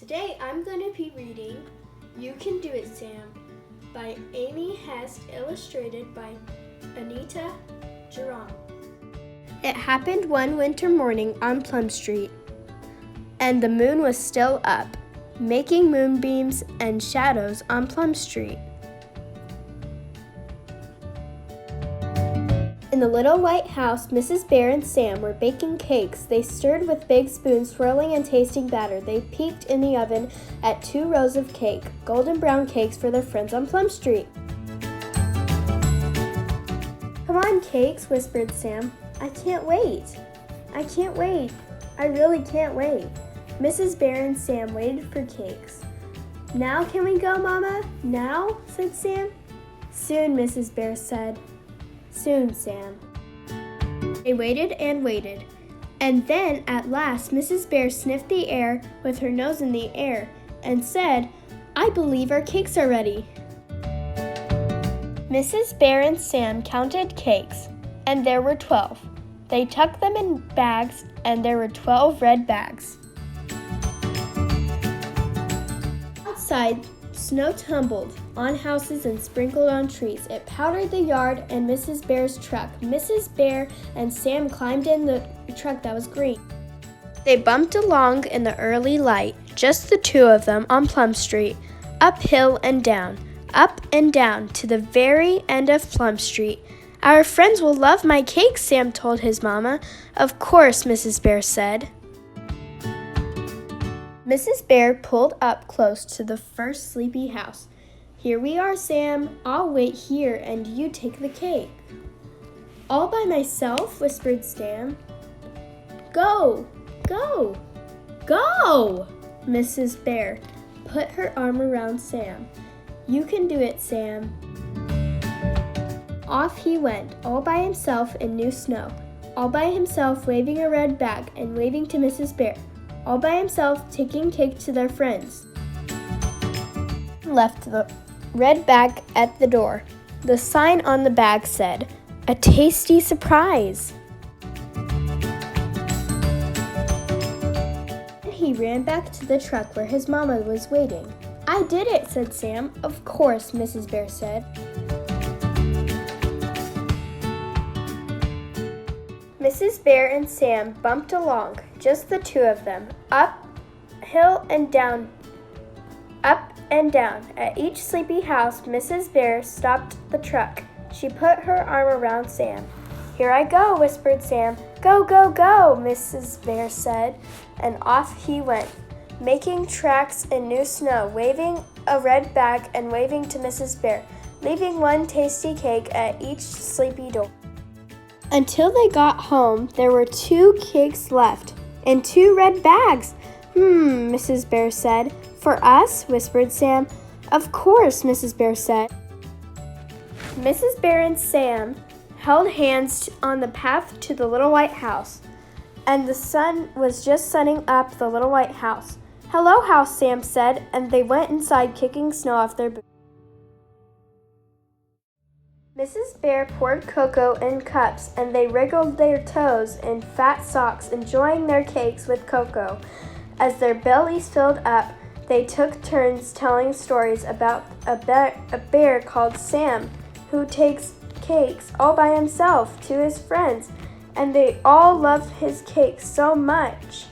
Today I'm going to be reading You Can Do It, Sam by Amy Hest, illustrated by Anita Jeram. It happened one winter morning on Plum Street, and the moon was still up, making moonbeams and shadows on Plum Street. In the little white house, Mrs. Bear and Sam were baking cakes. They stirred with big spoons, swirling and tasting batter. They peeked in the oven at 2 rows of cake, golden brown cakes for their friends on Plum Street. "Come on, cakes," whispered Sam. "I can't wait. I can't wait. I really can't wait." Mrs. Bear and Sam waited for cakes. "Now can we go, Mama? Now?" said Sam. "Soon," Mrs. Bear said. "Soon, Sam." They waited and waited, and then at last Mrs. Bear sniffed the air with her nose in the air and said, "I believe our cakes are ready." Mrs. Bear and Sam counted cakes, and there were 12. They tucked them in bags, and there were 12 red bags. Outside, snow tumbled on houses and sprinkled on trees. It powdered the yard and Mrs. Bear's truck. Mrs. Bear and Sam climbed in the truck that was green. They bumped along in the early light, just the 2 of them on Plum Street, uphill and down to the very end of Plum Street. "Our friends will love my cakes," Sam told his mama. "Of course," Mrs. Bear said. Mrs. Bear pulled up close to the first sleepy house. "Here we are, Sam. I'll wait here and you take the cake." "All by myself?" whispered Sam. "Go, go, go!" Mrs. Bear put her arm around Sam. "You can do it, Sam." Off he went, all by himself in new snow, all by himself waving a red bag and waving to Mrs. Bear, all by himself taking cake to their friends. Left the red bag at the door. The sign on the bag said, "A tasty surprise." And he ran back to the truck where his mama was waiting. "I did it," said Sam. "Of course," Mrs. Bear said. Mrs. Bear and Sam bumped along, just the 2 of them, uphill and down, up and down. At each sleepy house, Mrs. Bear stopped the truck. She put her arm around Sam. "Here I go," whispered Sam. "Go, go, go," Mrs. Bear said, and off he went, making tracks in new snow, waving a red bag and waving to Mrs. Bear, leaving 1 tasty cake at each sleepy door. Until they got home, there were 2 cakes left and 2 red bags. Mrs. Bear said. "For us?" whispered Sam. "Of course," Mrs. Bear said. Mrs. Bear and Sam held hands on the path to the little white house, and the sun was just sunning up the little white house. "Hello, house," Sam said, and they went inside, kicking snow off their boots. Mrs. Bear poured cocoa in cups, and they wriggled their toes in fat socks, enjoying their cakes with cocoa. As their bellies filled up, they took turns telling stories about a bear called Sam, who takes cakes all by himself to his friends, and they all loved his cakes so much.